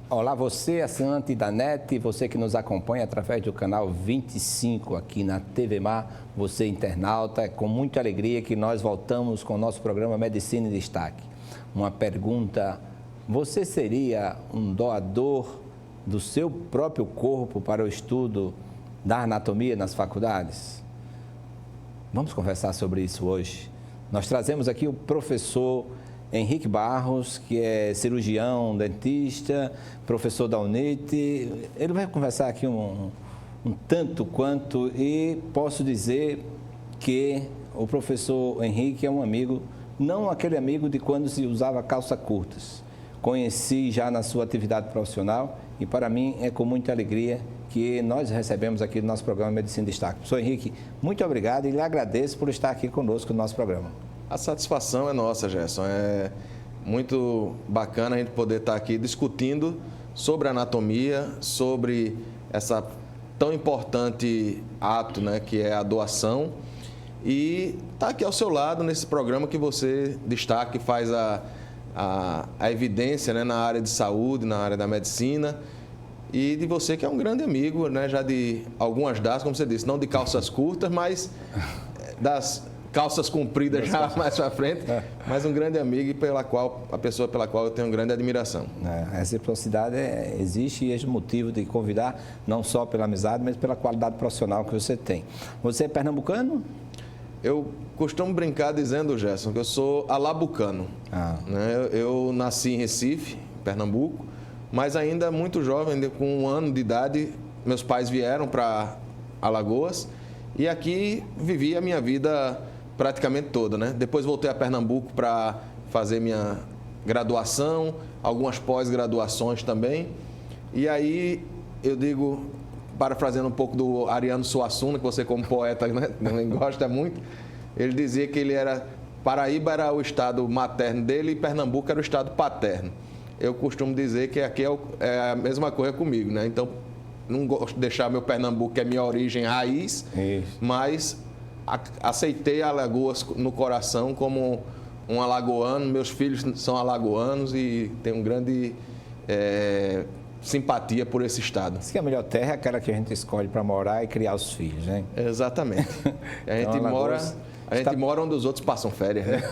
Olá, você, assinante da NET, você que nos acompanha através do canal 25 aqui na TV Mar, você internauta, é com muita alegria que nós voltamos com o nosso programa Medicina em Destaque. Uma pergunta: você seria um doador do seu próprio corpo para o estudo da anatomia nas faculdades? Vamos conversar sobre isso hoje. Nós trazemos aqui o professor Henrique Barros, que é cirurgião, dentista, professor da UNIT. Ele vai conversar aqui um tanto quanto, e posso dizer que o professor Henrique é um amigo, não aquele amigo de quando se usava calça curtas. Conheci já na sua atividade profissional e para mim é com muita alegria que nós recebemos aqui no nosso programa Medicina em Destaque. Professor Henrique, muito obrigado e lhe agradeço por estar aqui conosco no nosso programa. A satisfação é nossa, Gerson. É muito bacana a gente poder estar aqui discutindo sobre anatomia, sobre essa tão importante ato, né, que é a doação, e estar aqui ao seu lado nesse programa que você destaca e faz a evidência, né, na área de saúde, na área da medicina, e de você que é um grande amigo, né, já de algumas datas, como você disse, não de calças curtas, mas das calças compridas já mais para frente, mas um grande amigo e a pessoa pela qual eu tenho grande admiração. A reciprocidade existe e é o motivo de convidar, não só pela amizade, mas pela qualidade profissional que você tem. Você é pernambucano? Eu costumo brincar dizendo, Gerson, que eu sou alabucano. Né? Eu nasci em Recife, Pernambuco, mas ainda muito jovem, com 1 ano de idade, meus pais vieram para Alagoas e aqui vivi a minha vida praticamente toda, né? Depois voltei a Pernambuco para fazer minha graduação, algumas pós-graduações também. E aí eu digo, parafraseando um pouco do Ariano Suassuna, que você como poeta, né, também gosta muito, ele dizia que Paraíba era o estado materno dele e Pernambuco era o estado paterno. Eu costumo dizer que aqui é a mesma coisa comigo, né? Então, não gosto de deixar meu Pernambuco, que é minha origem raiz, mas aceitei Alagoas no coração como um alagoano. Meus filhos são alagoanos e tenho grande simpatia por esse estado. Diz que a melhor terra é aquela que a gente escolhe para morar e criar os filhos, né? Exatamente. A gente mora onde os outros passam férias, né?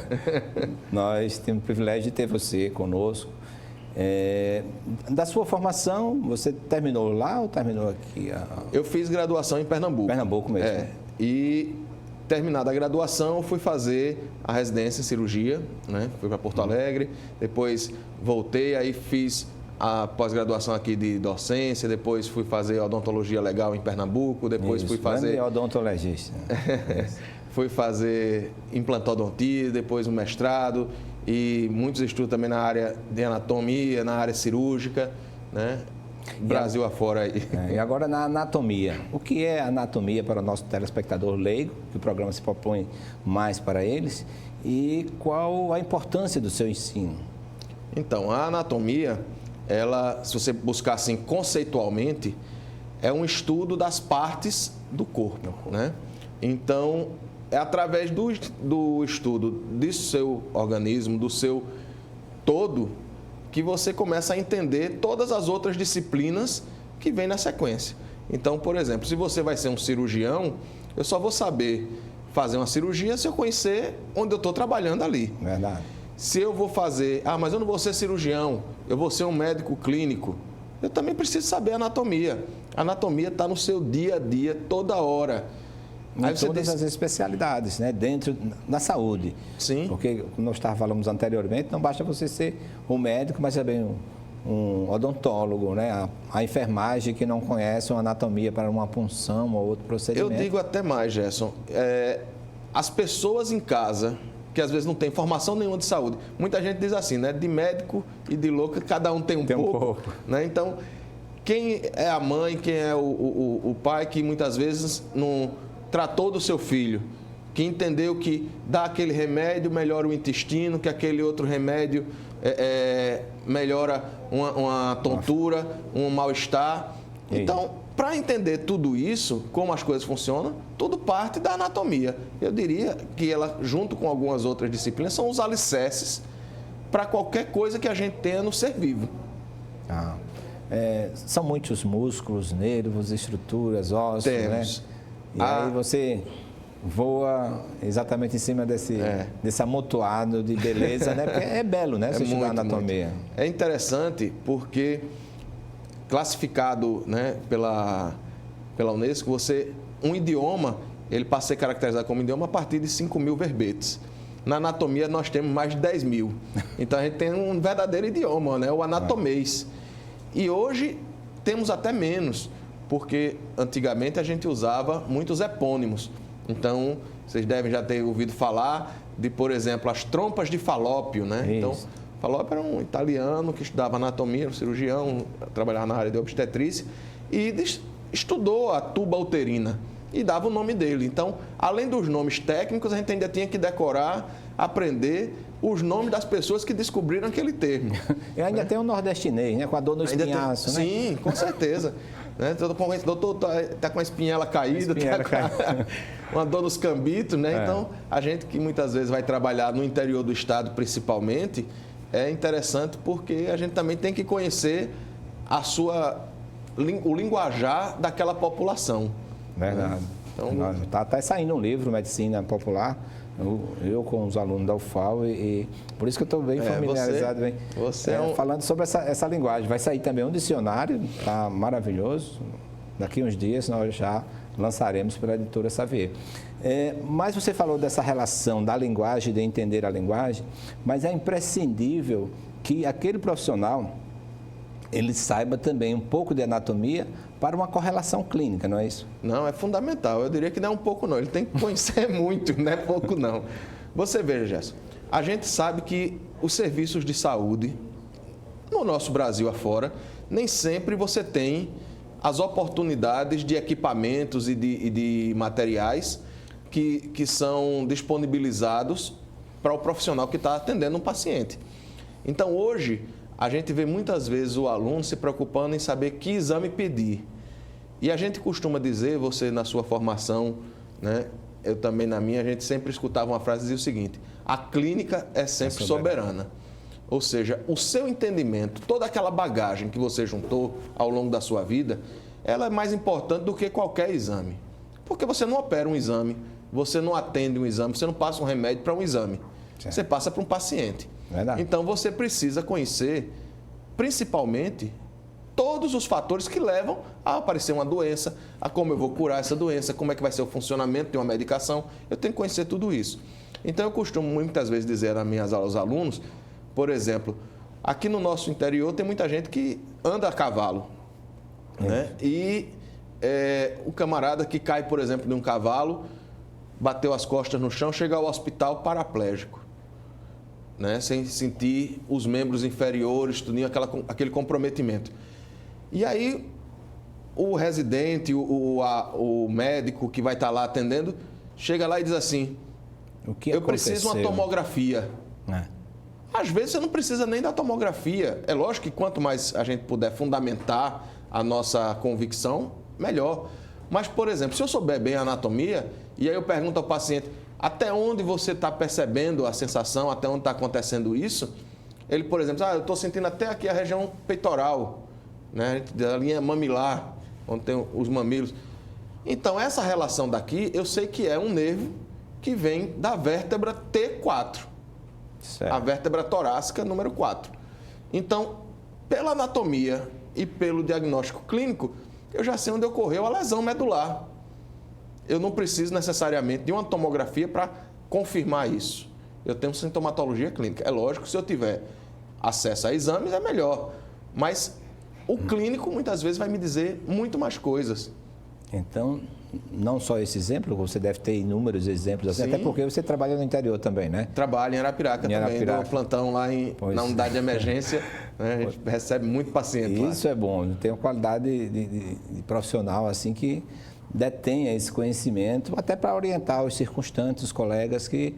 Nós temos o privilégio de ter você conosco. Da sua formação, você terminou lá ou terminou aqui? Eu fiz graduação em Pernambuco. Pernambuco mesmo. E terminada a graduação, fui fazer a residência em cirurgia, né? Fui para Porto Alegre, depois voltei, aí fiz a pós-graduação aqui de docência, depois fui fazer odontologia legal em Pernambuco, depois fui fazer odontologista. Fui fazer implantodontia, depois um mestrado e muitos estudos também na área de anatomia, na área cirúrgica, né? Brasil afora aí. E agora na anatomia. O que é anatomia para o nosso telespectador leigo, que o programa se propõe mais para eles, e qual a importância do seu ensino? Então, a anatomia, se você buscar assim conceitualmente, é um estudo das partes do corpo, né? Então, é através do estudo do seu organismo, do seu todo, que você começa a entender todas as outras disciplinas que vêm na sequência. Então, por exemplo, se você vai ser um cirurgião, eu só vou saber fazer uma cirurgia se eu conhecer onde eu estou trabalhando ali. Verdade. Se eu vou fazer, mas eu não vou ser cirurgião, eu vou ser um médico clínico, eu também preciso saber anatomia. A anatomia está no seu dia a dia, toda hora. Aí todas as especialidades, né, dentro da saúde. Sim. Porque, como nós falamos anteriormente, não basta você ser um médico, mas também um odontólogo, né? A enfermagem que não conhece uma anatomia para uma punção ou outro procedimento. Eu digo até mais, Gerson. As pessoas em casa, que às vezes não tem formação nenhuma de saúde, muita gente diz assim, né? De médico e de louco, cada um tem um pouco. Né? Então, quem é a mãe, quem é o pai que muitas vezes não tratou do seu filho, que entendeu que dá aquele remédio, melhora o intestino, que aquele outro remédio melhora uma tontura, um mal-estar. Então, para entender tudo isso, como as coisas funcionam, tudo parte da anatomia. Eu diria que ela, junto com algumas outras disciplinas, são os alicerces para qualquer coisa que a gente tenha no ser vivo. São muitos músculos, nervos, estruturas, ossos, Temos. né? E aí você voa exatamente em cima desse amontoado de beleza, né? Porque é belo, né? Você estudar anatomia. Muito. É interessante porque, classificado, né, pela Unesco, um idioma, ele passa a ser caracterizado como idioma a partir de 5.000 verbetes. Na anatomia, nós temos mais de 10.000. Então, a gente tem um verdadeiro idioma, né? O anatomês. E hoje, temos até menos, porque antigamente a gente usava muitos epônimos. Então, vocês devem já ter ouvido falar de, por exemplo, as trompas de Falópio, né? Isso. Então, Falópio era um italiano que estudava anatomia, um cirurgião, trabalhava na área de obstetrícia e estudou a tuba uterina e dava o nome dele. Então, além dos nomes técnicos, a gente ainda tinha que decorar, aprender os nomes das pessoas que descobriram aquele termo. E ainda tem o nordestinês, né? Com a dor no espinhaço, né? Sim, com certeza. Né? O doutor está com a espinhela caída, uma dor nos cambitos, né? Então, a gente que muitas vezes vai trabalhar no interior do estado, principalmente, é interessante porque a gente também tem que conhecer o linguajar daquela população. Verdade. Então, está saindo um livro, Medicina Popular, eu com os alunos da UFAL, e por isso que eu estou bem familiarizado. Falando sobre essa linguagem. Vai sair também um dicionário, está maravilhoso. Daqui uns dias nós já lançaremos pela editora Xavier. Mas você falou dessa relação da linguagem, de entender a linguagem, mas é imprescindível que aquele profissional ele saiba também um pouco de anatomia para uma correlação clínica, não é isso? Não, é fundamental. Eu diria que não é um pouco não, ele tem que conhecer muito, não é pouco não. Você veja, Gerson, a gente sabe que os serviços de saúde, no nosso Brasil afora, nem sempre você tem as oportunidades de equipamentos e de materiais que são disponibilizados para o profissional que está atendendo um paciente. Então, hoje, a gente vê muitas vezes o aluno se preocupando em saber que exame pedir. E a gente costuma dizer, você na sua formação, né, eu também na minha, a gente sempre escutava uma frase que dizia o seguinte: a clínica é sempre soberana. Ou seja, o seu entendimento, toda aquela bagagem que você juntou ao longo da sua vida, ela é mais importante do que qualquer exame. Porque você não opera um exame, você não atende um exame, você não passa um remédio para um exame. Certo. Você passa para um paciente. Verdade. Então, você precisa conhecer, principalmente, todos os fatores que levam a aparecer uma doença, a como eu vou curar essa doença, como é que vai ser o funcionamento de uma medicação. Eu tenho que conhecer tudo isso. Então, eu costumo muitas vezes dizer nas minhas aulas aos alunos, por exemplo, aqui no nosso interior tem muita gente que anda a cavalo. Né? E o camarada que cai, por exemplo, de um cavalo, bateu as costas no chão, chega ao hospital paraplégico. Né? Sem sentir os membros inferiores, tudinho, aquele comprometimento. E aí, o residente, o médico que vai estar lá atendendo, chega lá e diz assim: eu preciso de uma tomografia. Às vezes você não precisa nem da tomografia. É lógico que quanto mais a gente puder fundamentar a nossa convicção, melhor. Mas, por exemplo, se eu souber bem a anatomia, e aí eu pergunto ao paciente: até onde você está percebendo a sensação, até onde está acontecendo isso? Ele, por exemplo, eu estou sentindo até aqui a região peitoral, né, da linha mamilar, onde tem os mamilos. Então, essa relação daqui, eu sei que é um nervo que vem da vértebra T4, certo. A vértebra torácica número 4. Então, pela anatomia e pelo diagnóstico clínico, eu já sei onde ocorreu a lesão medular. Eu não preciso necessariamente de uma tomografia para confirmar isso. Eu tenho sintomatologia clínica. É lógico, se eu tiver acesso a exames, é melhor. Mas o clínico, muitas vezes, vai me dizer muito mais coisas. Então, não só esse exemplo, você deve ter inúmeros exemplos, assim, até porque você trabalha no interior também, né? Trabalho em Arapiraca também, dou plantão lá na unidade de emergência. Né? A gente recebe muito paciente lá. Isso é bom, tem uma qualidade de profissional assim que detenha esse conhecimento, até para orientar os circunstantes, os colegas que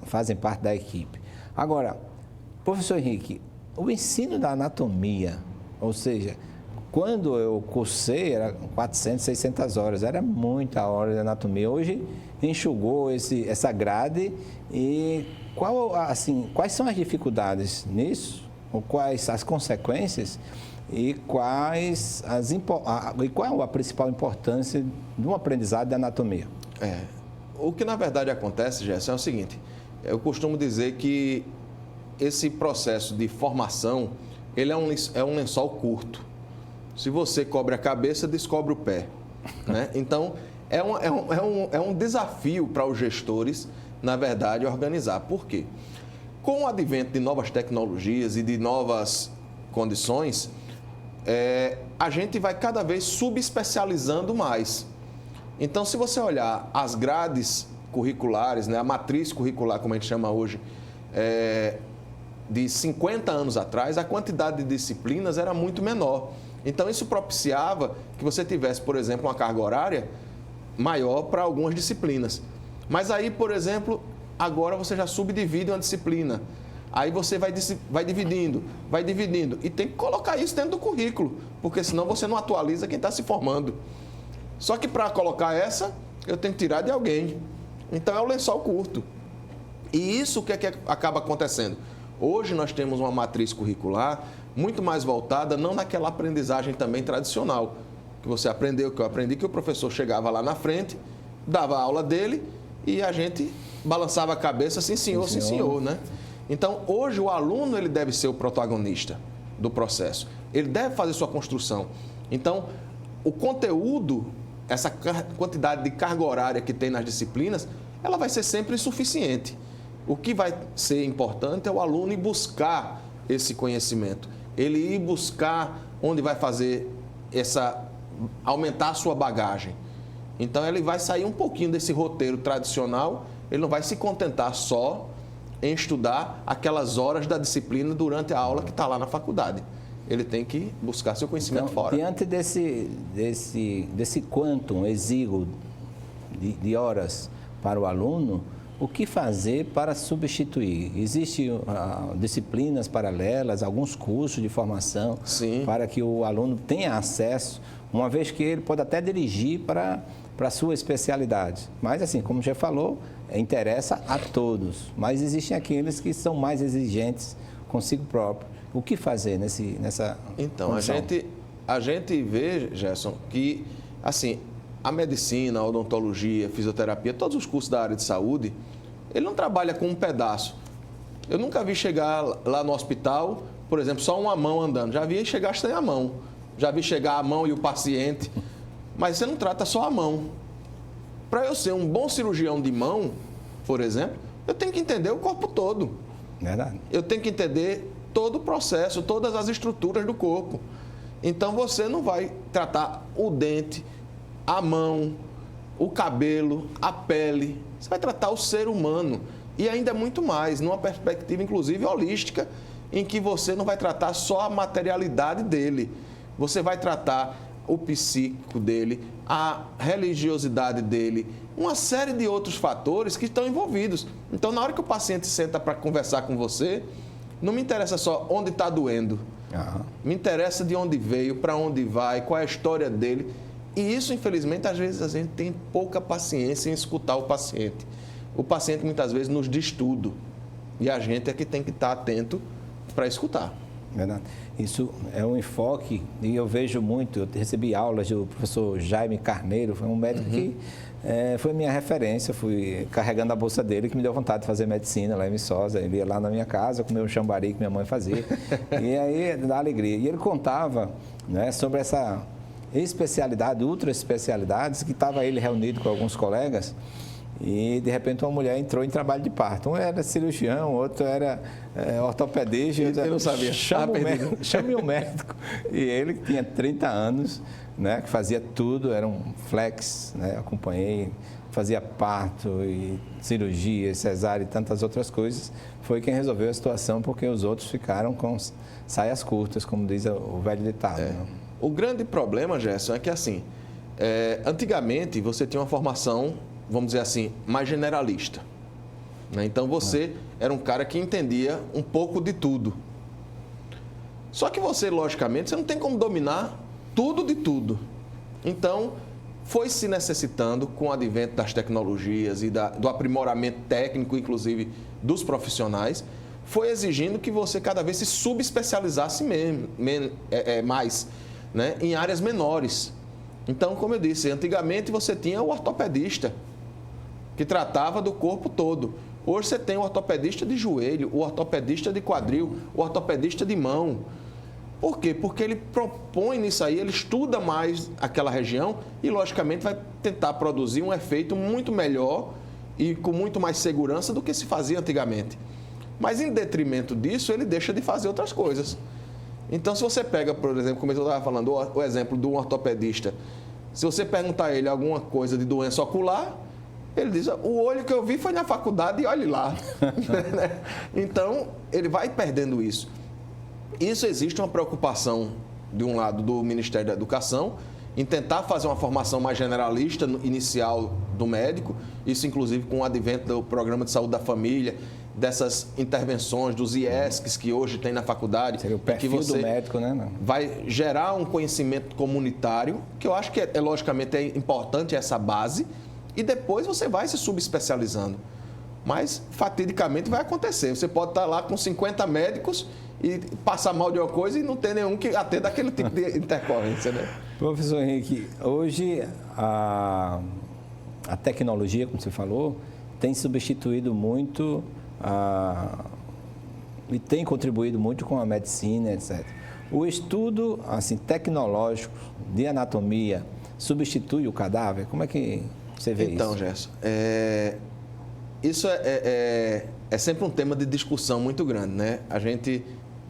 fazem parte da equipe. Agora, professor Henrique, o ensino da anatomia, ou seja, quando eu cursei, era 400, 600 horas, era muita hora de anatomia. Hoje enxugou essa grade e quais são as dificuldades nisso? quais as consequências e qual a principal importância de um aprendizado de anatomia? O que na verdade acontece, Gerson, é o seguinte: eu costumo dizer que esse processo de formação, ele é um lençol curto. Se você cobre a cabeça, descobre o pé, né? Então, é um desafio para os gestores, na verdade, organizar. Por quê? Com o advento de novas tecnologias e de novas condições, a gente vai cada vez subespecializando mais. Então, se você olhar as grades curriculares, né, a matriz curricular, como a gente chama hoje, de 50 anos atrás, a quantidade de disciplinas era muito menor. Então, isso propiciava que você tivesse, por exemplo, uma carga horária maior para algumas disciplinas. Mas aí, por exemplo, agora você já subdivide uma disciplina. Aí você vai dividindo. E tem que colocar isso dentro do currículo, porque senão você não atualiza quem está se formando. Só que para colocar essa, eu tenho que tirar de alguém. Então é o lençol curto. E isso que acaba acontecendo? Hoje nós temos uma matriz curricular muito mais voltada, não naquela aprendizagem também tradicional, que você aprendeu, que eu aprendi, que o professor chegava lá na frente, dava a aula dele e a gente balançava a cabeça, sim senhor, né? Então, hoje o aluno ele deve ser o protagonista do processo. Ele deve fazer sua construção. Então, o conteúdo, essa quantidade de carga horária que tem nas disciplinas, ela vai ser sempre insuficiente. O que vai ser importante é o aluno ir buscar esse conhecimento. Ele ir buscar onde vai fazer aumentar a sua bagagem. Então, ele vai sair um pouquinho desse roteiro tradicional, ele não vai se contentar só em estudar aquelas horas da disciplina durante a aula que está lá na faculdade. Ele tem que buscar seu conhecimento fora. Diante desse quantum exíguo de horas para o aluno, o que fazer para substituir? Existem disciplinas paralelas, alguns cursos de formação para que o aluno tenha acesso, uma vez que ele pode até dirigir para a sua especialidade. Mas, assim, como já falou, interessa a todos. Mas existem aqueles que são mais exigentes consigo próprio. O que fazer nessa Então, condição? a gente vê, Gerson, que assim, a medicina, a odontologia, a fisioterapia, todos os cursos da área de saúde, ele não trabalha com um pedaço. Eu nunca vi chegar lá no hospital, por exemplo, só uma mão andando. Já vi chegar sem a mão. Já vi chegar a mão e o paciente. Mas você não trata só a mão. Para eu ser um bom cirurgião de mão, por exemplo, eu tenho que entender o corpo todo. Verdade. Eu tenho que entender todo o processo, todas as estruturas do corpo. Então, você não vai tratar o dente, a mão, o cabelo, a pele. Você vai tratar o ser humano. E ainda muito mais, numa perspectiva, inclusive, holística, em que você não vai tratar só a materialidade dele. Você vai tratar o psíquico dele, a religiosidade dele, uma série de outros fatores que estão envolvidos. Então, na hora que o paciente senta para conversar com você, não me interessa só onde está doendo. Me interessa de onde veio, para onde vai, qual é a história dele. E isso, infelizmente, às vezes a gente tem pouca paciência em escutar o paciente. O paciente, muitas vezes, nos diz tudo. E a gente é que tem que estar atento para escutar. Verdade. Isso é um enfoque, e eu vejo muito, eu recebi aulas do professor Jaime Carneiro, foi um médico que foi minha referência, fui carregando a bolsa dele, que me deu vontade de fazer medicina lá em Viçosa. Ele ia lá na minha casa, comer um chambari que minha mãe fazia, e aí dá alegria. E ele contava, né, sobre essa especialidade, ultra especialidades, que estava ele reunido com alguns colegas, e de repente uma mulher entrou em trabalho de parto. Um era cirurgião, outro era ortopedista. Eu não sabia. Chame o médico. E ele que tinha 30 anos, né, que fazia tudo, era um flex, né, acompanhei, fazia parto e cirurgia, cesárea e tantas outras coisas. Foi quem resolveu a situação, porque os outros ficaram com saias curtas, como diz o velho ditado. Né? O grande problema, Gerson, é que assim, antigamente você tinha uma formação, vamos dizer assim, mais generalista. Né? Então, você era um cara que entendia um pouco de tudo. Só que você, logicamente, você não tem como dominar tudo de tudo. Então, foi se necessitando, com o advento das tecnologias e do aprimoramento técnico, inclusive, dos profissionais, foi exigindo que você cada vez se subespecializasse mais, né, em áreas menores. Então, como eu disse, antigamente você tinha o ortopedista, que tratava do corpo todo. Hoje você tem o ortopedista de joelho, o ortopedista de quadril, o ortopedista de mão. Por quê? Porque ele propõe nisso aí, ele estuda mais aquela região e, logicamente, vai tentar produzir um efeito muito melhor e com muito mais segurança do que se fazia antigamente. Mas, em detrimento disso, ele deixa de fazer outras coisas. Então, se você pega, por exemplo, como eu estava falando, o exemplo de um ortopedista, se você perguntar a ele alguma coisa de doença ocular, ele diz, o olho que eu vi foi na faculdade e olhe lá. Então, ele vai perdendo isso. Isso existe uma preocupação, de um lado, do Ministério da Educação, em tentar fazer uma formação mais generalista inicial do médico, isso inclusive com o advento do Programa de Saúde da Família, dessas intervenções dos IESCs que hoje tem na faculdade. Seria o perfil que você do médico, né? vai gerar um conhecimento comunitário, que eu acho que logicamente é importante essa base, e depois você vai se subespecializando. Mas, fatidicamente, vai acontecer. Você pode estar lá com 50 médicos e passar mal de uma coisa e não ter nenhum que atenda aquele tipo de intercorrência, né? Professor Henrique, hoje a tecnologia, como você falou, tem substituído muito e tem contribuído muito com a medicina, etc. O estudo assim, tecnológico de anatomia substitui o cadáver? Como é que você vê isso? Então, Gerson, isso é sempre um tema de discussão muito grande, né?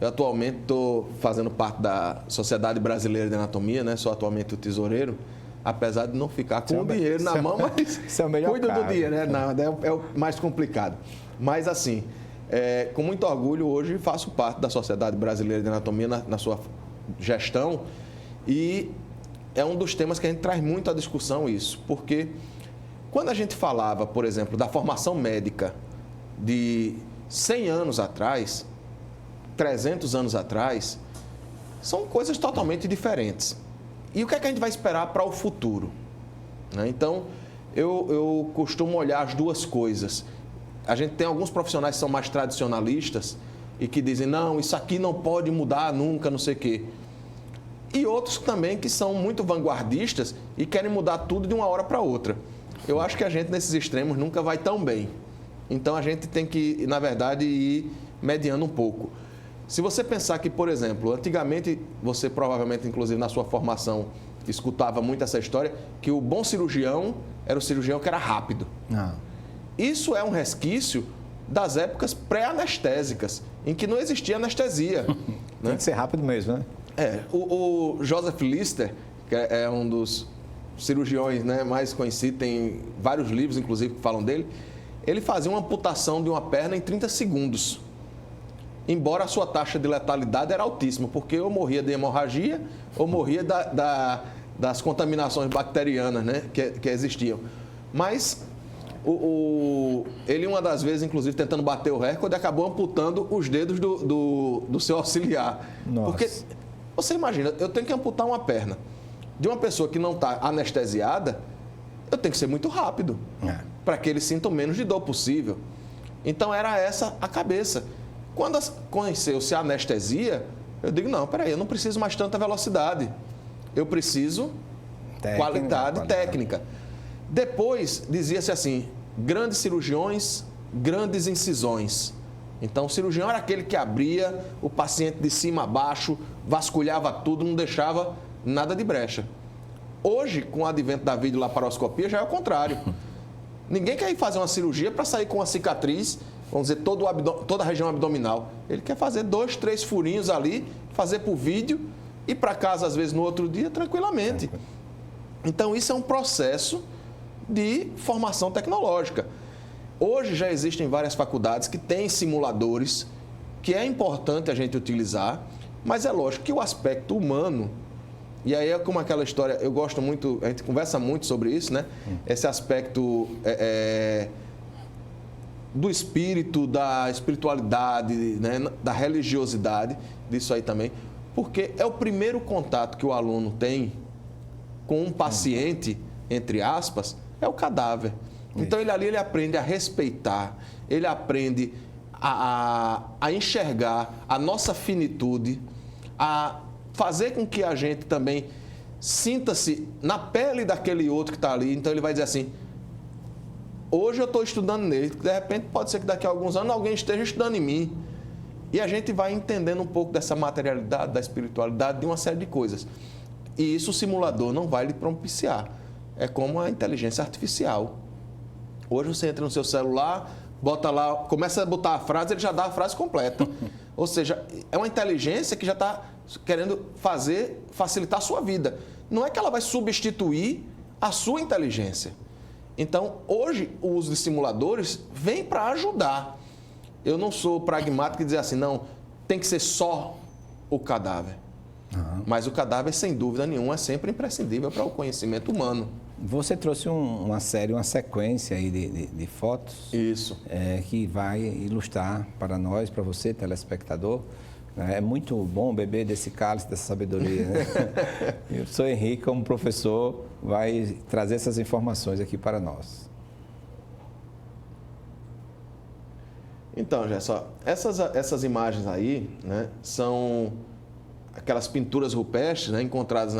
Eu atualmente estou fazendo parte da Sociedade Brasileira de Anatomia, né? Sou atualmente o tesoureiro, apesar de não ficar com o dinheiro na mão, mas cuido do dia, né? Não, é o mais complicado. Mas, assim, com muito orgulho, hoje faço parte da Sociedade Brasileira de Anatomia na sua gestão, e é um dos temas que a gente traz muito à discussão isso, porque quando a gente falava, por exemplo, da formação médica de 100 anos atrás, 300 anos atrás, são coisas totalmente diferentes. E o que é que a gente vai esperar para o futuro? Né? Então, eu costumo olhar as duas coisas. A gente tem alguns profissionais que são mais tradicionalistas e que dizem, não, isso aqui não pode mudar nunca, não sei o quê. E outros também que são muito vanguardistas e querem mudar tudo de uma hora para outra. Eu acho que a gente, nesses extremos, nunca vai tão bem. Então, a gente tem que, na verdade, ir mediando um pouco. Se você pensar que, por exemplo, antigamente, você provavelmente, inclusive na sua formação, escutava muito essa história, que o bom cirurgião era o cirurgião que era rápido. Isso é um resquício das épocas pré-anestésicas, em que não existia anestesia. Né? Tem que ser rápido mesmo, né? O Joseph Lister, que é um dos cirurgiões, né, mais conhecidos, tem vários livros, inclusive, que falam dele, ele fazia uma amputação de uma perna em 30 segundos. Embora a sua taxa de letalidade era altíssima, porque eu morria de hemorragia ou morria das contaminações bacterianas, né, que existiam. Mas ele, uma das vezes, inclusive, tentando bater o recorde, acabou amputando os dedos do seu auxiliar. Nossa. Porque, você imagina, eu tenho que amputar uma perna de uma pessoa que não está anestesiada, eu tenho que ser muito rápido, para que eles sintam menos de dor possível. Então, era essa a cabeça. Quando conheceu-se a anestesia, eu digo, não, peraí, eu não preciso mais tanta velocidade. Eu preciso qualidade técnica. Depois, dizia-se assim, grandes cirurgiões, grandes incisões. Então, o cirurgião era aquele que abria o paciente de cima a baixo, vasculhava tudo, não deixava nada de brecha. Hoje, com o advento da videolaparoscopia, já é o contrário. Ninguém quer ir fazer uma cirurgia para sair com uma cicatriz, vamos dizer, toda a região abdominal. Ele quer fazer 2, 3 furinhos ali, fazer por vídeo, ir para casa, às vezes, no outro dia, tranquilamente. Então, isso é um processo de formação tecnológica. Hoje já existem várias faculdades que têm simuladores, que é importante a gente utilizar, mas é lógico que o aspecto humano, e aí é como aquela história, eu gosto muito, a gente conversa muito sobre isso, né? Esse aspecto do espírito, da espiritualidade, né? Da religiosidade, disso aí também, porque é o primeiro contato que o aluno tem com um paciente, entre aspas, é o cadáver. Então, ele ali ele aprende a respeitar, ele aprende a enxergar a nossa finitude, a fazer com que a gente também sinta-se na pele daquele outro que está ali. Então ele vai dizer assim, hoje eu estou estudando nele, de repente pode ser que daqui a alguns anos alguém esteja estudando em mim. E a gente vai entendendo um pouco dessa materialidade, da espiritualidade, de uma série de coisas. E isso o simulador não vai lhe propiciar. É como a inteligência artificial. Hoje você entra no seu celular, bota lá, começa a botar a frase, ele já dá a frase completa. Ou seja, é uma inteligência que já está querendo facilitar a sua vida. Não é que ela vai substituir a sua inteligência. Então, hoje, o uso de simuladores vem para ajudar. Eu não sou pragmático e dizer assim, não, tem que ser só o cadáver. Mas o cadáver, sem dúvida nenhuma, é sempre imprescindível para o conhecimento humano. Você trouxe uma sequência aí de fotos. Isso. Que vai ilustrar para nós, para você, telespectador. É muito bom beber desse cálice, dessa sabedoria. Né? E o professor Henrique, como professor, vai trazer essas informações aqui para nós. Então, Gerson, essas imagens aí, né, são aquelas pinturas rupestres, né, encontradas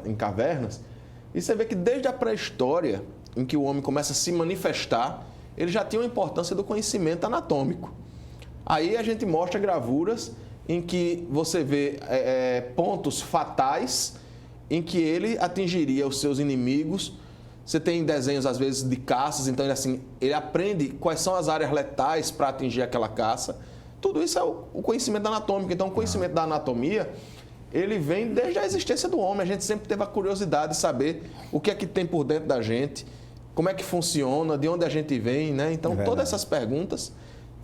em cavernas. E você vê que desde a pré-história, em que o homem começa a se manifestar, ele já tinha uma importância do conhecimento anatômico. Aí a gente mostra gravuras em que você vê pontos fatais em que ele atingiria os seus inimigos. Você tem desenhos, às vezes, de caças, então ele aprende quais são as áreas letais para atingir aquela caça. Tudo isso é o conhecimento anatômico. Então, o conhecimento da anatomia, ele vem desde a existência do homem. A gente sempre teve a curiosidade de saber o que é que tem por dentro da gente, como é que funciona, de onde a gente vem, né? Então, todas essas perguntas,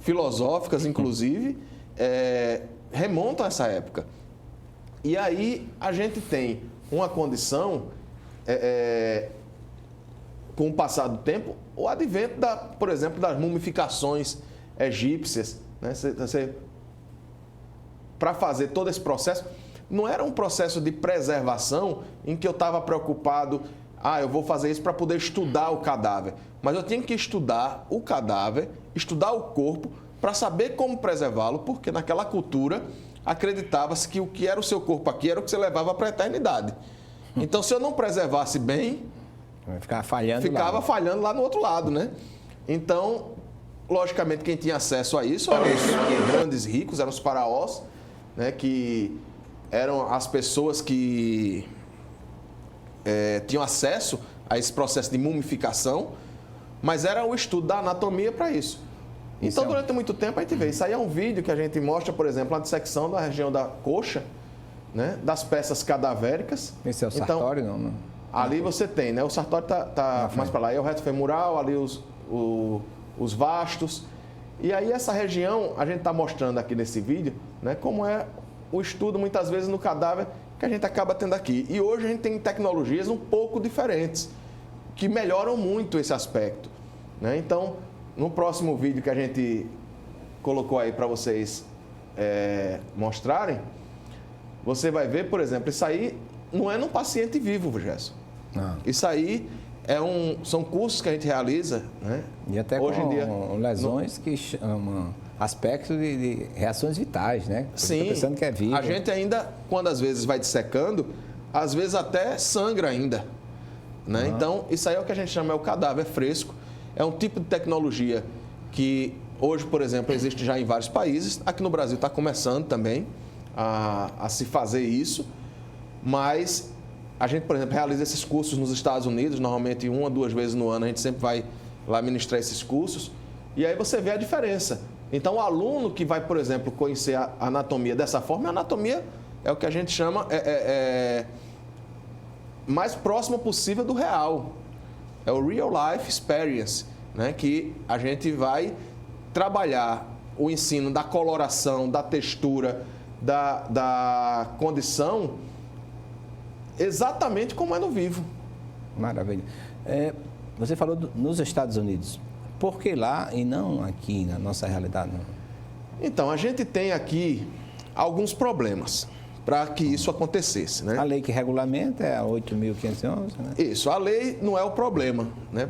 filosóficas, inclusive, remontam a essa época. E aí, a gente tem uma condição... com o passar do tempo, o advento, por exemplo, das mumificações egípcias. Né? Para fazer todo esse processo, não era um processo de preservação em que eu estava preocupado, eu vou fazer isso para poder estudar o cadáver. Mas eu tinha que estudar o cadáver, estudar o corpo, para saber como preservá-lo, porque naquela cultura acreditava-se que o que era o seu corpo aqui era o que você levava para a eternidade. Então, se eu não preservasse bem... Ficava falhando lá no outro lado, né? Então, logicamente, quem tinha acesso a isso eram os grandes ricos, eram os faraós, né? Que eram as pessoas que tinham acesso a esse processo de mumificação, mas era o estudo da anatomia para isso. Então, durante muito tempo, a gente vê. Isso aí é um vídeo que a gente mostra, por exemplo, a dissecção da região da coxa, né? Das peças cadavéricas. Esse é o sartório, não? Ali você tem, né? O sartório está mais para lá. Aí é o reto femoral, ali os vastos. E aí essa região, a gente está mostrando aqui nesse vídeo, né? Como é o estudo, muitas vezes, no cadáver que a gente acaba tendo aqui. E hoje a gente tem tecnologias um pouco diferentes, que melhoram muito esse aspecto, né? Então, no próximo vídeo que a gente colocou aí para vocês mostrarem, você vai ver, por exemplo, isso aí não é num paciente vivo, Gerson. Isso aí são cursos que a gente realiza, né? E até hoje em dia, lesões que chamam aspectos de reações vitais, né? Sim. Pensando que é vivo. A gente ainda, quando às vezes vai dissecando, às vezes até sangra ainda, né? Então, isso aí é o que a gente chama, o cadáver fresco. É um tipo de tecnologia que hoje, por exemplo, existe já em vários países. Aqui no Brasil está começando também a se fazer isso, mas a gente, por exemplo, realiza esses cursos nos Estados Unidos, normalmente 1 ou 2 vezes no ano a gente sempre vai lá ministrar esses cursos, e aí você vê a diferença. Então, o aluno que vai, por exemplo, conhecer a anatomia dessa forma, a anatomia é o que a gente chama mais próximo possível do real. É o real life experience, né? Que a gente vai trabalhar o ensino da coloração, da textura, da condição, exatamente como é no vivo. Maravilha. Você falou nos Estados Unidos. Por que lá e não aqui na nossa realidade? Não? Então, a gente tem aqui alguns problemas. para que isso acontecesse, né? A lei que regulamenta é a 8.511, né? Isso, a lei não é o problema, né?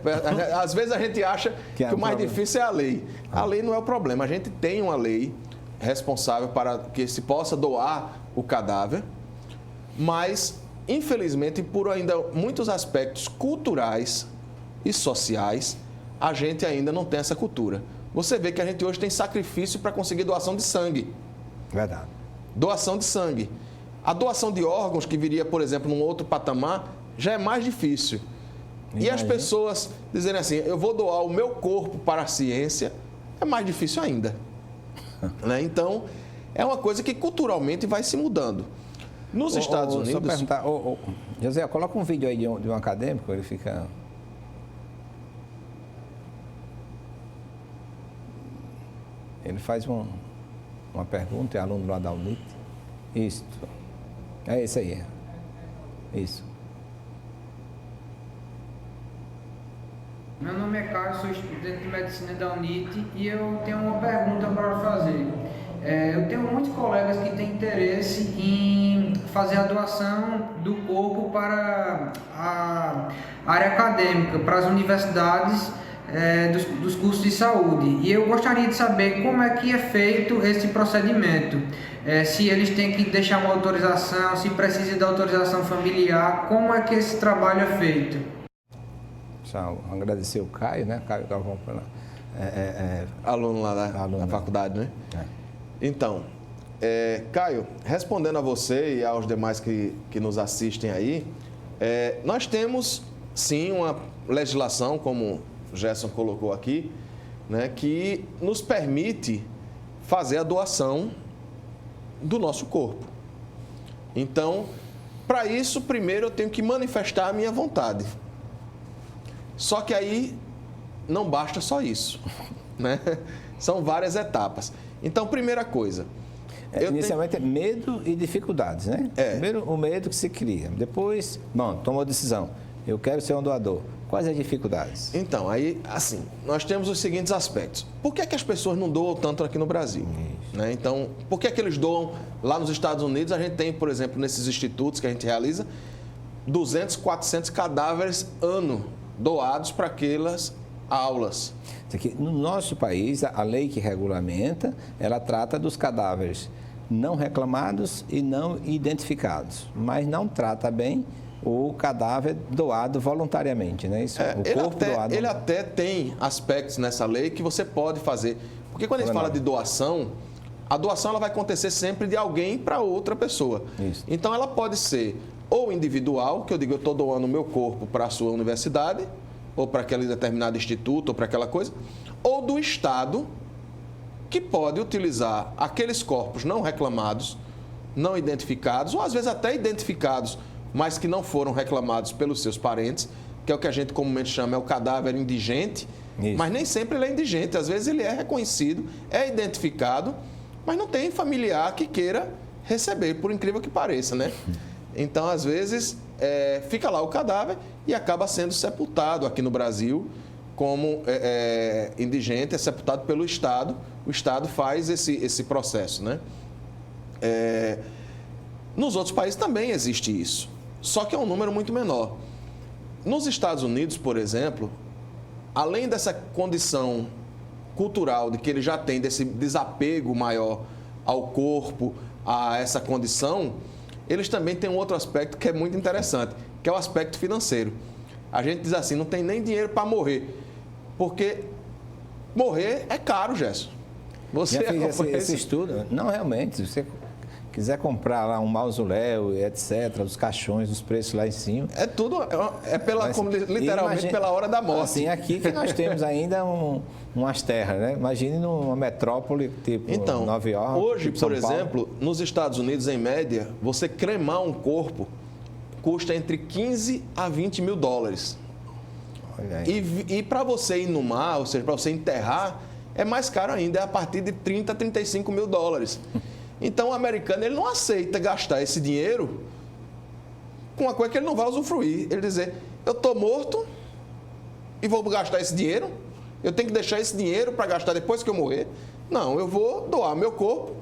Às vezes a gente acha que o mais difícil é a lei. A lei não é o problema. A gente tem uma lei responsável para que se possa doar o cadáver, mas, infelizmente, por ainda muitos aspectos culturais e sociais, a gente ainda não tem essa cultura. Você vê que a gente hoje tem sacrifício para conseguir doação de sangue. Verdade. Doação de sangue. A doação de órgãos, que viria, por exemplo, num outro patamar, já é mais difícil. E as pessoas dizerem assim, eu vou doar o meu corpo para a ciência, é mais difícil ainda. Né? Então, é uma coisa que culturalmente vai se mudando. Nos Estados Unidos... Só perguntar, José, coloca um vídeo aí de um acadêmico, ele fica... Ele faz uma pergunta, é aluno lá da UNIT. Isso. É esse aí. Isso. Meu nome é Carlos, sou estudante de medicina da UNIT e eu tenho uma pergunta para fazer. Eu tenho muitos colegas que têm interesse em fazer a doação do corpo para a área acadêmica, para as universidades dos cursos de saúde. E eu gostaria de saber como é que é feito esse procedimento. Se eles têm que deixar uma autorização, se precisa da autorização familiar, como é que esse trabalho é feito? Agradecer o Caio, né? Caio Galvão, aluno lá da faculdade, né? Então, Caio, respondendo a você e aos demais que nos assistem aí, nós temos, sim, uma legislação, como o Gerson colocou aqui, né, que nos permite fazer a doação do nosso corpo. Então, para isso, primeiro eu tenho que manifestar a minha vontade. Só que aí não basta só isso, né? São várias etapas. Então, primeira coisa... Inicialmente é medo e dificuldades, né? Primeiro o medo que se cria. Depois, tomou a decisão. Eu quero ser um doador. Quais as dificuldades? Então, aí, assim, nós temos os seguintes aspectos. Por que as pessoas não doam tanto aqui no Brasil? Né? Então, por que eles doam lá nos Estados Unidos? A gente tem, por exemplo, nesses institutos que a gente realiza, 200, 400 cadáveres ano doados para aquelas aulas. No nosso país, a lei que regulamenta, ela trata dos cadáveres não reclamados e não identificados, mas não trata bem o cadáver doado voluntariamente, né? Isso, o corpo doado. Ele até tem aspectos nessa lei que você pode fazer. Porque quando a gente fala de doação, a doação ela vai acontecer sempre de alguém para outra pessoa. Isso. Então ela pode ser ou individual, que eu digo, eu estou doando o meu corpo para a sua universidade, ou para aquele determinado instituto, ou para aquela coisa, ou do Estado, que pode utilizar aqueles corpos não reclamados, não identificados, ou às vezes até identificados, mas que não foram reclamados pelos seus parentes, que é o que a gente comumente chama o cadáver indigente, mas nem sempre ele é indigente, às vezes ele é reconhecido, é identificado, mas não tem familiar que queira receber, por incrível que pareça, né? Então, às vezes, fica lá o cadáver e acaba sendo sepultado aqui no Brasil como indigente, é sepultado pelo Estado. O Estado faz esse processo, né? Nos outros países também existe isso, só que é um número muito menor. Nos Estados Unidos, por exemplo, além dessa condição cultural de que ele já tem desse desapego maior ao corpo, a essa condição, eles também têm um outro aspecto que é muito interessante, que é o aspecto financeiro. A gente diz assim, não tem nem dinheiro para morrer, porque morrer é caro, Gerson. Você já fez esse estudo? Não, realmente, se você quiser comprar lá um mausoléu, etc., os caixões, os preços lá em cima. É tudo, literalmente pela hora da morte. Assim, aqui que nós temos ainda umas terras, né? Imagine numa metrópole tipo Nova York. Hoje, tipo por exemplo, nos Estados Unidos, em média, você cremar um corpo custa entre 15 a 20 mil dólares. Olha aí. E para você inumar, ou seja, para você enterrar, é mais caro ainda, é a partir de 30 a 35 mil dólares. Então, o americano ele não aceita gastar esse dinheiro com uma coisa que ele não vai usufruir. Ele dizer, eu estou morto e vou gastar esse dinheiro, eu tenho que deixar esse dinheiro para gastar depois que eu morrer. Não, eu vou doar meu corpo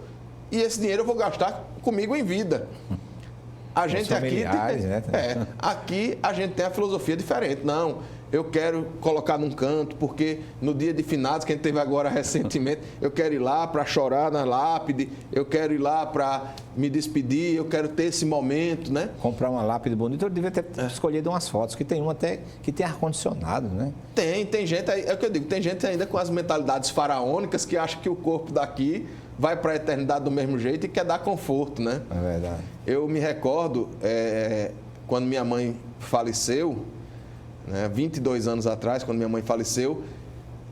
e esse dinheiro eu vou gastar comigo em vida. A gente aqui, né? Aqui a gente tem a filosofia diferente. Não, eu quero colocar num canto, porque no dia de finados, que a gente teve agora recentemente, eu quero ir lá para chorar na lápide, eu quero ir lá para me despedir, eu quero ter esse momento, né? Comprar uma lápide bonita, eu devia ter escolhido umas fotos, que tem uma até que tem ar-condicionado, né? Tem gente, é o que eu digo, tem gente ainda com as mentalidades faraônicas que acha que o corpo daqui vai para a eternidade do mesmo jeito e quer dar conforto, né? É verdade. Eu me recordo, quando minha mãe faleceu, né, 22 anos atrás, quando minha mãe faleceu,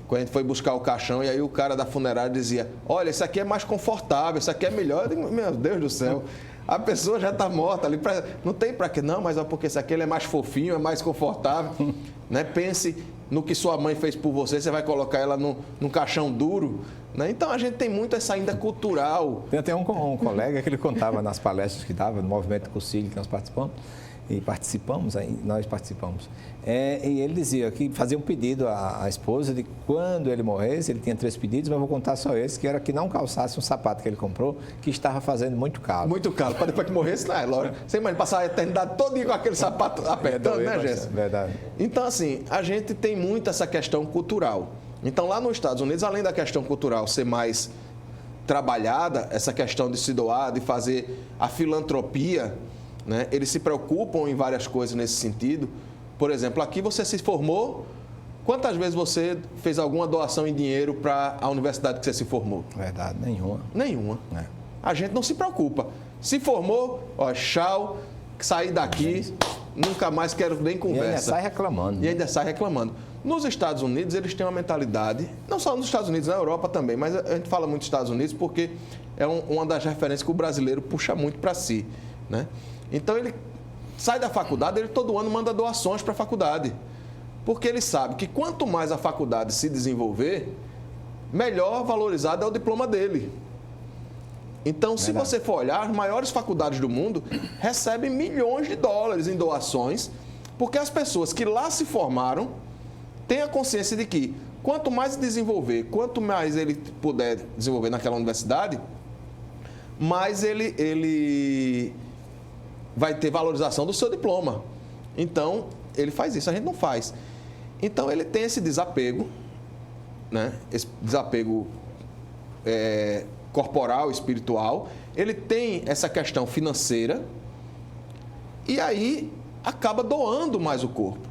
quando a gente foi buscar o caixão, e aí o cara da funerária dizia, olha, isso aqui é mais confortável, isso aqui é melhor. Eu digo, meu Deus do céu, a pessoa já está morta ali, não tem para quê? Não, mas é porque isso aqui ele é mais fofinho, é mais confortável. Né? Pense no que sua mãe fez por você, você vai colocar ela num caixão duro. Né? Então a gente tem muito essa ainda cultural. Tem até um colega que ele contava nas palestras que dava, no movimento Concílio que nós participamos, nós participamos. E ele dizia que fazia um pedido à esposa de quando ele morresse, ele tinha 3 pedidos, mas eu vou contar só esse, que era que não calçasse um sapato que ele comprou, que estava fazendo muito calo. Muito calo, para depois que morresse, não é lógico. Você imagina passar a eternidade toda com aquele sapato apertando, né, Jéssica? Verdade. Então, assim, a gente tem muito essa questão cultural. Então, lá nos Estados Unidos, além da questão cultural ser mais trabalhada, essa questão de se doar, de fazer a filantropia, né? Eles se preocupam em várias coisas nesse sentido. Por exemplo, aqui você se formou, quantas vezes você fez alguma doação em dinheiro para a universidade que você se formou? Verdade, nenhuma. Nenhuma. A gente não se preocupa. Se formou, ó, tchau, saí daqui, nunca mais quero nem conversa. E ainda sai reclamando. E ainda sai reclamando. Nos Estados Unidos, eles têm uma mentalidade, não só nos Estados Unidos, na Europa também, mas a gente fala muito dos Estados Unidos porque é uma das referências que o brasileiro puxa muito para si, né? Então, ele sai da faculdade, ele todo ano manda doações para a faculdade. Porque ele sabe que quanto mais a faculdade se desenvolver, melhor valorizado é o diploma dele. Então, se você for olhar, as maiores faculdades do mundo recebem milhões de dólares em doações, porque as pessoas que lá se formaram têm a consciência de que quanto mais desenvolver, quanto mais ele puder desenvolver naquela universidade, mais ele vai ter valorização do seu diploma. Então, ele faz isso, a gente não faz. Então, ele tem esse desapego, né? Esse desapego corporal, espiritual. Ele tem essa questão financeira e aí acaba doando mais o corpo.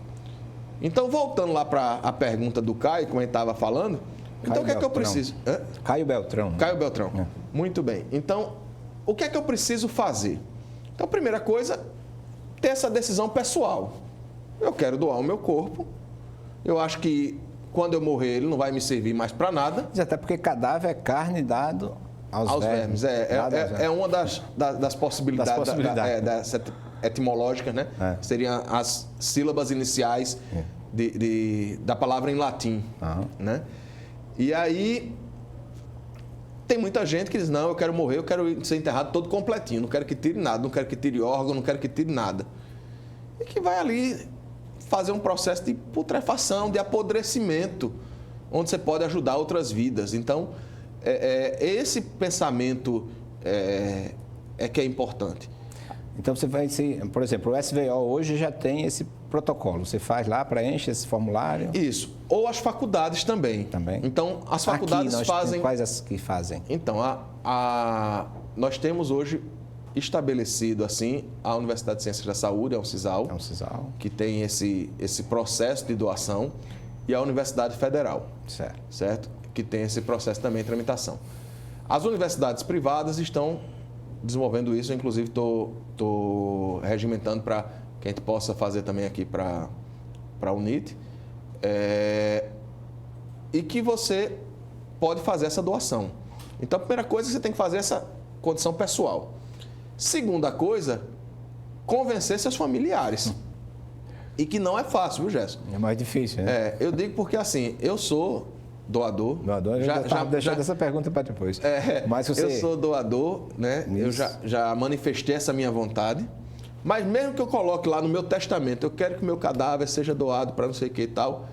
Então, voltando lá para a pergunta do Caio, como a gente estava falando, então o que é que eu preciso? Caio Beltrão. Caio Beltrão. Muito bem. Então, o que é que eu preciso fazer? Então, a primeira coisa, ter essa decisão pessoal. Eu quero doar o meu corpo. Eu acho que quando eu morrer, ele não vai me servir mais para nada. Até porque cadáver é carne dado aos vermes. É uma das possibilidades, das etimológicas, né? Seriam as sílabas iniciais da palavra em latim. Né? E aí, tem muita gente que diz, não, eu quero morrer, eu quero ser enterrado todo completinho, não quero que tire nada, não quero que tire órgão, não quero que tire nada. E que vai ali fazer um processo de putrefação, de apodrecimento, onde você pode ajudar outras vidas. Então, esse pensamento que é importante. Então, você vai ser, por exemplo, o SVO hoje já tem esse protocolo. Você faz lá, preenche esse formulário? Isso. Ou as faculdades também. Então, as faculdades fazem... Quais as que fazem? Então, nós temos hoje estabelecido, assim, a Universidade de Ciências da Saúde, a UNCISAL, que tem esse processo de doação, e a Universidade Federal, certo? Que tem esse processo também de tramitação. As universidades privadas estão desenvolvendo isso, eu, inclusive estou regimentando para que a gente possa fazer também aqui para a UNIT, e que você pode fazer essa doação. Então, a primeira coisa, você tem que fazer essa condição pessoal. Segunda coisa, convencer seus familiares. E que não é fácil, viu, Gerson? É mais difícil, né? Eu digo porque, assim, eu sou doador. Doador, já deixando essa pergunta para depois. Mas eu sou doador, né? Isso. Eu já manifestei essa minha vontade. Mas mesmo que eu coloque lá no meu testamento, eu quero que o meu cadáver seja doado para não sei o que e tal.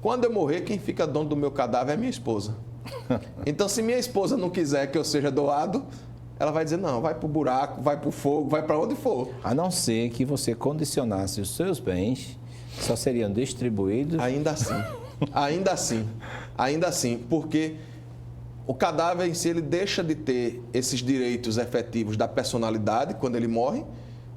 Quando eu morrer, quem fica dono do meu cadáver é minha esposa. Então, se minha esposa não quiser que eu seja doado, ela vai dizer, não, vai para o buraco, vai para o fogo, vai para onde for. A não ser que você condicionasse os seus bens, só seriam distribuídos... Ainda assim, porque o cadáver em si, ele deixa de ter esses direitos efetivos da personalidade quando ele morre,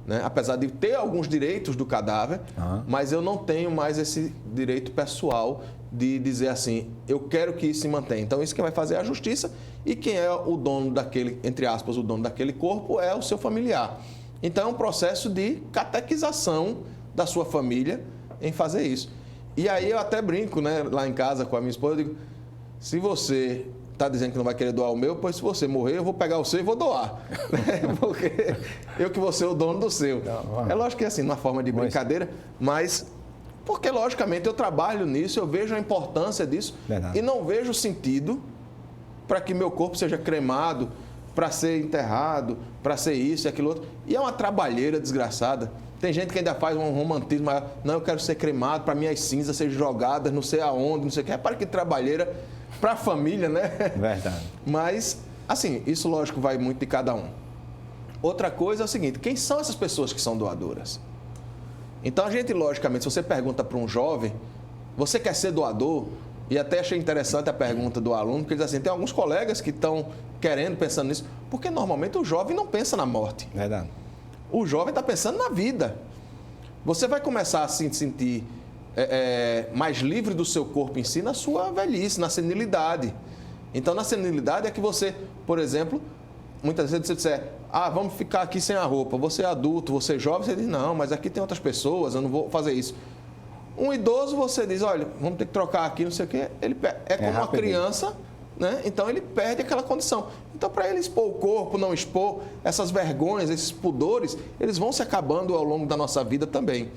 né? Apesar de ter alguns direitos do cadáver, mas eu não tenho mais esse direito pessoal de dizer assim, eu quero que isso se mantenha. Então, isso quem vai fazer é a justiça e quem é o dono daquele, entre aspas, o dono daquele corpo é o seu familiar. Então, é um processo de catequização da sua família em fazer isso. E aí eu até brinco, né, lá em casa com a minha esposa, eu digo, se você está dizendo que não vai querer doar o meu, pois se você morrer, eu vou pegar o seu e vou doar. Porque eu que vou ser o dono do seu. É lógico que é assim, numa forma de brincadeira, mas porque logicamente eu trabalho nisso, eu vejo a importância disso. Verdade. E não vejo sentido para que meu corpo seja cremado, para ser enterrado, para ser isso e aquilo outro. E é uma trabalheira desgraçada. Tem gente que ainda faz um romantismo, não, eu quero ser cremado, para minhas cinzas serem jogadas, não sei aonde, não sei o que. Para que trabalheira para a família, né? Verdade. Mas, assim, isso lógico vai muito de cada um. Outra coisa é o seguinte, quem são essas pessoas que são doadoras? Então, a gente, logicamente, se você pergunta para um jovem, você quer ser doador? E até achei interessante a pergunta do aluno, porque ele diz assim, tem alguns colegas que estão querendo, pensando nisso, porque normalmente o jovem não pensa na morte. Verdade. O jovem está pensando na vida. Você vai começar a se sentir mais livre do seu corpo em si na sua velhice, na senilidade. Então, na senilidade é que você, por exemplo, muitas vezes você disser, vamos ficar aqui sem a roupa, você é adulto, você é jovem, você diz, não, mas aqui tem outras pessoas, eu não vou fazer isso. Um idoso, você diz, olha, vamos ter que trocar aqui, não sei o quê, ele é como uma criança, né? Então ele perde aquela condição. Então, para ele expor o corpo, não expor, essas vergonhas, esses pudores, eles vão se acabando ao longo da nossa vida também.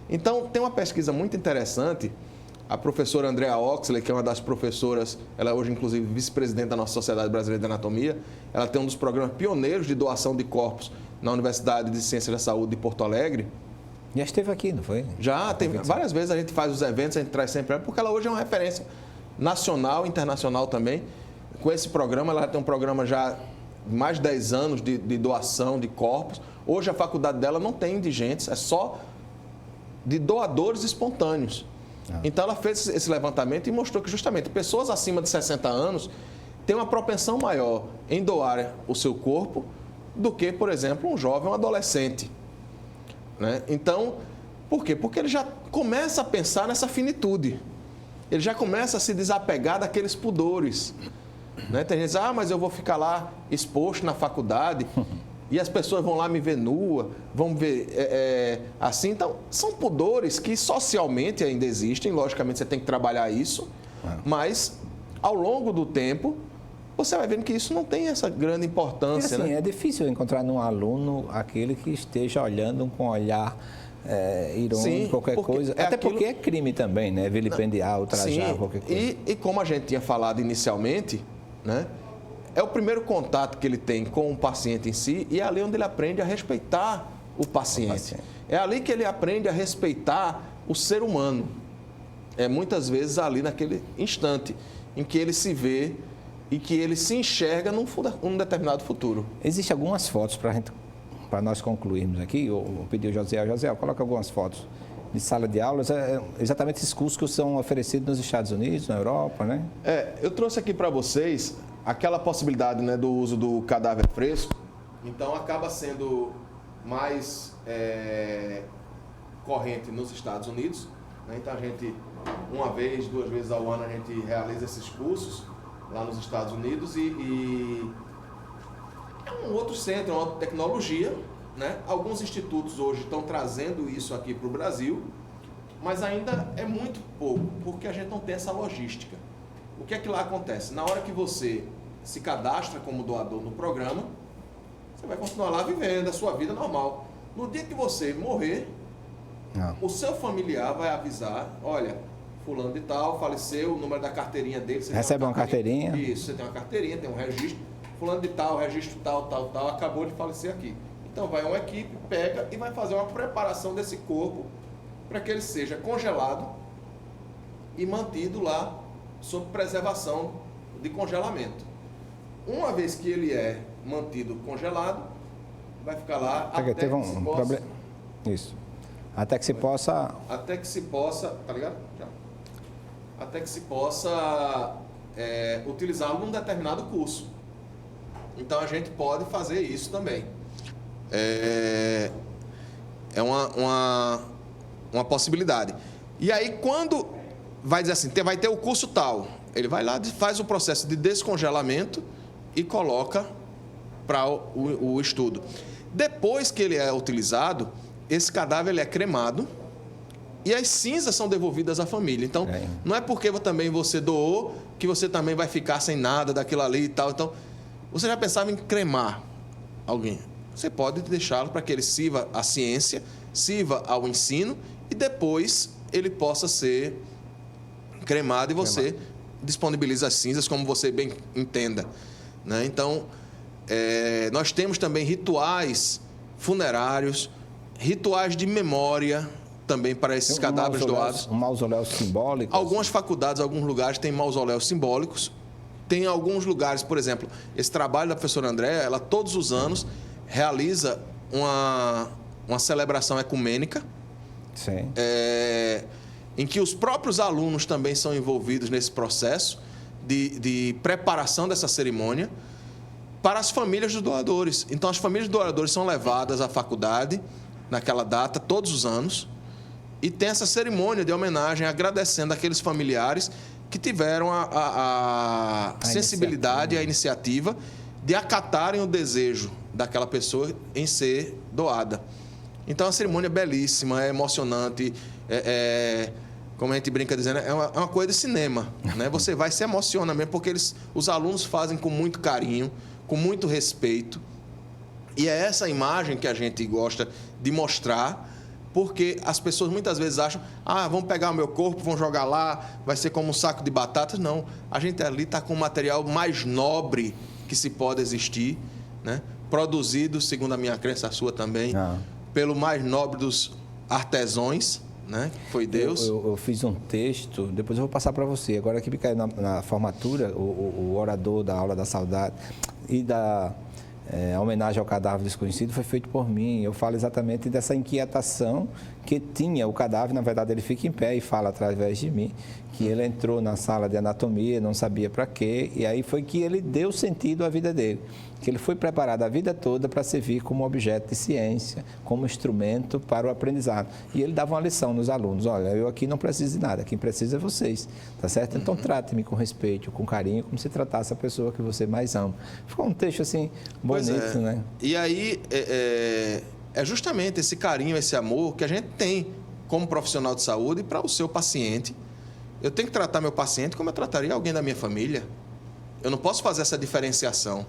Então, tem uma pesquisa muito interessante, a professora Andrea Oxley, que é uma das professoras, ela é hoje, inclusive, vice-presidente da nossa Sociedade Brasileira de Anatomia, ela tem um dos programas pioneiros de doação de corpos na Universidade de Ciências da Saúde de Porto Alegre. Já esteve aqui, não foi? Já, tem várias vezes a gente faz os eventos, a gente traz sempre ela, porque ela hoje é uma referência nacional e internacional também. Com esse programa, ela tem um programa já de mais de 10 anos de doação de corpos. Hoje a faculdade dela não tem indigentes, é só de doadores espontâneos. Então ela fez esse levantamento e mostrou que justamente pessoas acima de 60 anos têm uma propensão maior em doar o seu corpo do que, por exemplo, um jovem ou um adolescente. Né? Então, por quê? Porque ele já começa a pensar nessa finitude. Ele já começa a se desapegar daqueles pudores. Né? Tem gente que diz, mas eu vou ficar lá exposto na faculdade e as pessoas vão lá me ver nua, vão ver assim. Então, são pudores que socialmente ainda existem, logicamente você tem que trabalhar isso, mas ao longo do tempo você vai vendo que isso não tem essa grande importância. E assim, né? É difícil encontrar num aluno aquele que esteja olhando com um olhar irônico, sim, qualquer coisa. Até porque é crime também, né? Vilipendiar, ultrajar, qualquer coisa. E como a gente tinha falado inicialmente, né? É o primeiro contato que ele tem com o paciente em si e é ali onde ele aprende a respeitar o paciente. É ali que ele aprende a respeitar o ser humano. É muitas vezes ali naquele instante em que ele se vê e que ele se enxerga num determinado futuro. Existem algumas fotos para nós concluirmos aqui. Eu pedi ao José, coloca algumas fotos de sala de aulas, exatamente esses cursos que são oferecidos nos Estados Unidos, na Europa, né? Eu trouxe aqui para vocês aquela possibilidade, né, do uso do cadáver fresco. Então, acaba sendo mais corrente nos Estados Unidos. Né? Então, a gente, uma vez, 2 vezes ao ano, a gente realiza esses cursos lá nos Estados Unidos e é um outro centro, uma outra tecnologia. Né? Alguns institutos hoje estão trazendo isso aqui para o Brasil, mas ainda é muito pouco, porque a gente não tem essa logística. O que é que lá acontece? Na hora que você se cadastra como doador no programa, você vai continuar lá vivendo a sua vida normal. No dia que você morrer, o seu familiar vai avisar, olha, fulano de tal faleceu, o número da carteirinha dele... Recebe uma carteirinha? Isso, você tem uma carteirinha, tem um registro, fulano de tal, registro tal, acabou de falecer aqui. Então vai uma equipe, pega e vai fazer uma preparação desse corpo para que ele seja congelado e mantido lá sob preservação de congelamento. Uma vez que ele é mantido congelado, vai ficar lá até que se possa... problema. Isso. Até que se possa... Até que se possa... Tá ligado? Já. Até que se possa utilizá-lo num determinado curso. Então, a gente pode fazer isso também. É uma possibilidade. E aí, quando vai dizer assim, vai ter o curso tal, ele vai lá, faz o processo de descongelamento e coloca para o estudo. Depois que ele é utilizado, esse cadáver ele é cremado e as cinzas são devolvidas à família. Então, não é porque também você doou que você também vai ficar sem nada daquilo ali e tal. Então, você já pensava em cremar alguém? Você pode deixá-lo para que ele sirva à ciência, sirva ao ensino e depois ele possa ser cremado e você disponibiliza as cinzas como você bem entenda, né? Então, nós temos também rituais funerários, rituais de memória também para esses cadáveres doados. Um mausoléu simbólico? Algumas faculdades, alguns lugares têm mausoléus simbólicos. Tem alguns lugares, por exemplo, esse trabalho da professora Andréa, ela todos os anos realiza uma celebração ecumênica. Sim. Em que os próprios alunos também são envolvidos nesse processo de preparação dessa cerimônia para as famílias dos doadores. Então, as famílias dos doadores são levadas à faculdade naquela data, todos os anos, e tem essa cerimônia de homenagem agradecendo aqueles familiares que tiveram a sensibilidade, a iniciativa de acatarem o desejo daquela pessoa em ser doada. Então, a cerimônia é belíssima, é emocionante, como a gente brinca dizendo, é uma coisa de cinema, né? Você vai se emociona mesmo, porque os alunos fazem com muito carinho, com muito respeito. E é essa imagem que a gente gosta de mostrar, porque as pessoas muitas vezes acham, vão pegar o meu corpo, vão jogar lá, vai ser como um saco de batatas. Não, a gente ali está com o material mais nobre que se pode existir, né? Produzido, segundo a minha crença, a sua também, pelo mais nobre dos artesãos, né? Foi Deus. Eu fiz um texto, depois eu vou passar para você. Agora aqui na formatura, o orador da aula da saudade e a homenagem ao cadáver desconhecido foi feito por mim. Eu falo exatamente dessa inquietação que tinha o cadáver. Na verdade, ele fica em pé e fala através de mim que ele entrou na sala de anatomia, não sabia para quê, e aí foi que ele deu sentido à vida dele. Que ele foi preparado a vida toda para servir como objeto de ciência, como instrumento para o aprendizado. E ele dava uma lição nos alunos: olha, eu aqui não preciso de nada, quem precisa é vocês, tá certo? Então trate-me com respeito, com carinho, como se tratasse a pessoa que você mais ama. Ficou um texto assim, bonito, né? E aí, é justamente esse carinho, esse amor que a gente tem como profissional de saúde para o seu paciente. Eu tenho que tratar meu paciente como eu trataria alguém da minha família. Eu não posso fazer essa diferenciação.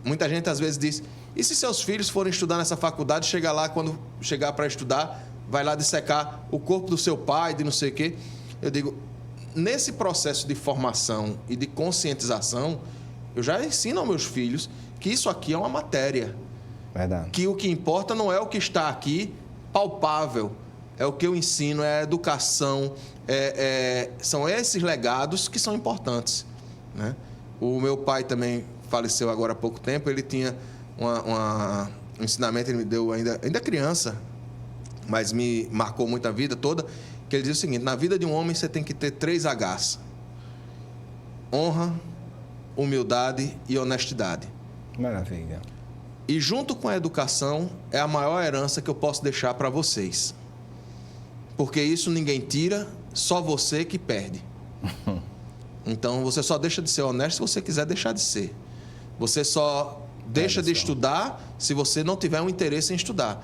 Muita gente às vezes diz: e se seus filhos forem estudar nessa faculdade, chega lá, quando chegar para estudar, vai lá dissecar o corpo do seu pai, de não sei o quê? Eu digo, nesse processo de formação e de conscientização, eu já ensino aos meus filhos que isso aqui é uma matéria. Verdade. Que o que importa não é o que está aqui palpável, é o que eu ensino, é a educação, são esses legados que são importantes, né? O meu pai também faleceu agora há pouco tempo. Ele tinha um ensinamento, ele me deu ainda criança, mas me marcou muito a vida toda, que ele dizia o seguinte: na vida de um homem você tem que ter 3 Hs: honra, humildade e honestidade. Maravilha. E junto com a educação é a maior herança que eu posso deixar para vocês. Porque isso ninguém tira, só você que perde. Então, você só deixa de ser honesto se você quiser deixar de ser. Você só deixa de estudar se você não tiver um interesse em estudar.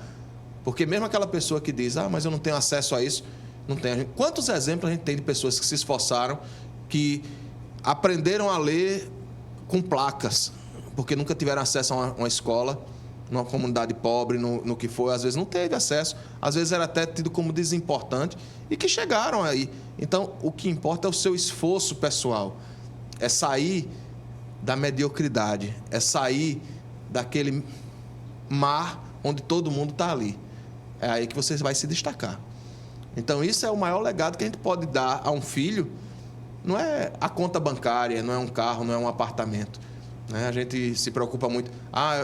Porque mesmo aquela pessoa que diz: mas eu não tenho acesso a isso, não tem. Quantos exemplos a gente tem de pessoas que se esforçaram, que aprenderam a ler com placas, porque nunca tiveram acesso a uma escola, numa comunidade pobre, no que for, às vezes não teve acesso, às vezes era até tido como desimportante, e que chegaram aí. Então, o que importa é o seu esforço pessoal, é sair da mediocridade, é sair daquele mar onde todo mundo está ali. É aí que você vai se destacar. Então, isso é o maior legado que a gente pode dar a um filho. Não é a conta bancária, não é um carro, não é um apartamento. né? A gente se preocupa muito.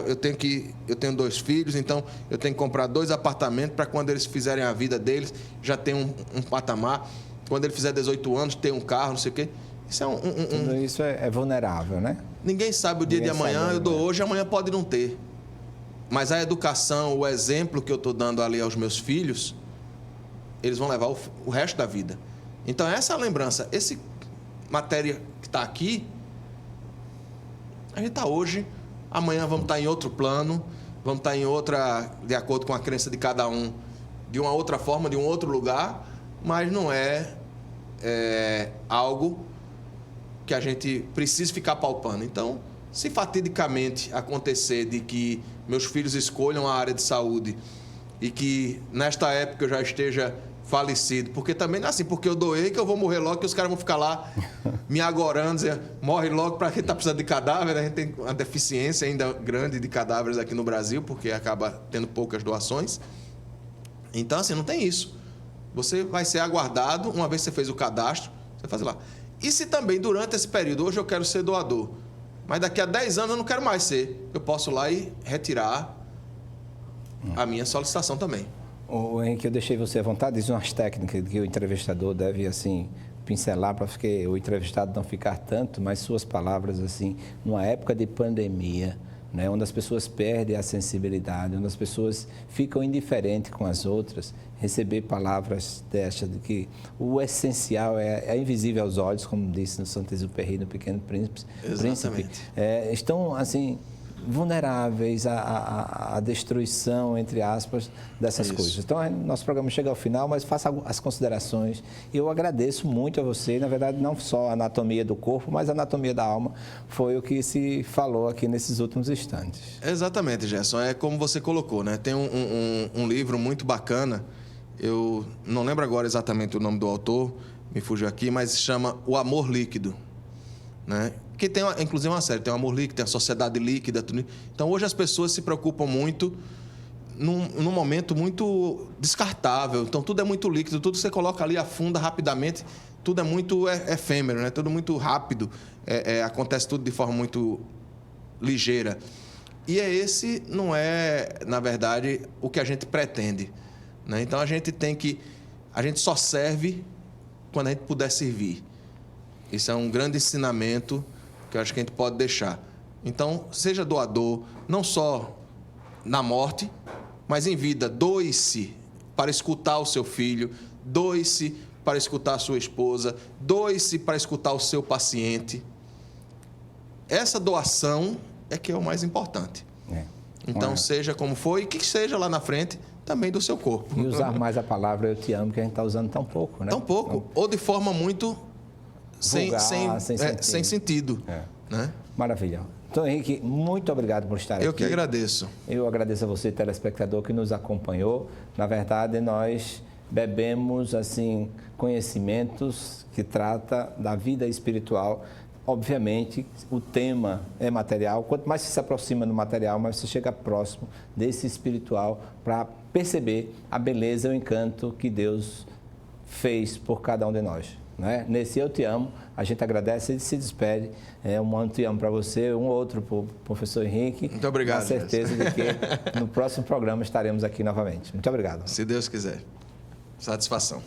Eu tenho 2 filhos, então eu tenho que comprar 2 apartamentos para quando eles fizerem a vida deles, já ter um patamar. Quando ele fizer 18 anos, ter um carro, não sei o quê. Isso é Tudo isso é vulnerável, né? Ninguém sabe o dia de amanhã. Eu dou hoje, amanhã pode não ter. Mas a educação, o exemplo que eu estou dando ali aos meus filhos, eles vão levar o resto da vida. Então, essa lembrança, essa matéria que está aqui, a gente está hoje, amanhã vamos estar em outro plano, vamos estar em outra, de acordo com a crença de cada um, de uma outra forma, de um outro lugar, mas não é algo que a gente precisa ficar palpando. Então, se fatidicamente acontecer de que meus filhos escolham a área de saúde e que nesta época eu já esteja falecido, porque também não é assim, porque eu doei que eu vou morrer logo, que os caras vão ficar lá me agorando, dizer, morre logo para quem está precisando de cadáver. A gente tem uma deficiência ainda grande de cadáveres aqui no Brasil, porque acaba tendo poucas doações. Então, assim, não tem isso. Você vai ser aguardado, uma vez que você fez o cadastro, você vai fazer lá. E se também, durante esse período, hoje eu quero ser doador, mas daqui a 10 anos eu não quero mais ser, eu posso ir lá e retirar a minha solicitação também. Henrique, eu deixei você à vontade, diz umas técnicas que o entrevistador deve, assim, pincelar para que o entrevistado não ficar tanto, mas suas palavras, assim, numa época de pandemia, né, onde as pessoas perdem a sensibilidade, onde as pessoas ficam indiferentes com as outras, receber palavras destas, de que o essencial é invisível aos olhos, como disse no Saint-Exupéry, no Pequeno Príncipe. Exatamente. Estão, assim, vulneráveis à destruição, entre aspas, dessas coisas. Então, nosso programa chega ao final, mas faça as considerações. Eu agradeço muito a você. Na verdade, não só a anatomia do corpo, mas a anatomia da alma foi o que se falou aqui nesses últimos instantes. Exatamente, Gerson. É como você colocou, né? Tem um livro muito bacana, eu não lembro agora exatamente o nome do autor, me fugiu aqui, mas se chama O Amor Líquido, né? Que tem, inclusive, uma série, tem o Amor Líquido, tem a Sociedade Líquida. Tudo. Então, hoje as pessoas se preocupam muito num momento muito descartável. Então, tudo é muito líquido, tudo que você coloca ali afunda rapidamente, tudo é muito efêmero, né? Tudo muito rápido, acontece tudo de forma muito ligeira. E esse não é, na verdade, o que a gente pretende, né? Então, a gente só serve quando a gente puder servir. Isso é um grande ensinamento que eu acho que a gente pode deixar. Então, seja doador, não só na morte, mas em vida. Doe-se para escutar o seu filho, doe-se para escutar a sua esposa, doe-se para escutar o seu paciente. Essa doação é que é o mais importante. Então, seja como for, e que seja lá na frente também do seu corpo. E usar mais a palavra eu te amo, que a gente está usando tão pouco, né? Tão pouco, ou de forma muito vulgar, sem sentido. Né? Maravilha. Então, Henrique, muito obrigado por estar aqui. Eu que agradeço. Eu agradeço a você, telespectador, que nos acompanhou. Na verdade, nós bebemos, assim, conhecimentos que trata da vida espiritual. Obviamente, o tema é material. Quanto mais você se aproxima do material, mais você chega próximo desse espiritual para perceber a beleza e o encanto que Deus fez por cada um de nós. Né? Nesse Eu Te Amo, a gente agradece e se despede. Um Eu Te Amo para você, um outro para o professor Henrique. Muito obrigado. Com certeza de que no próximo programa estaremos aqui novamente. Muito obrigado. Se Deus quiser. Satisfação.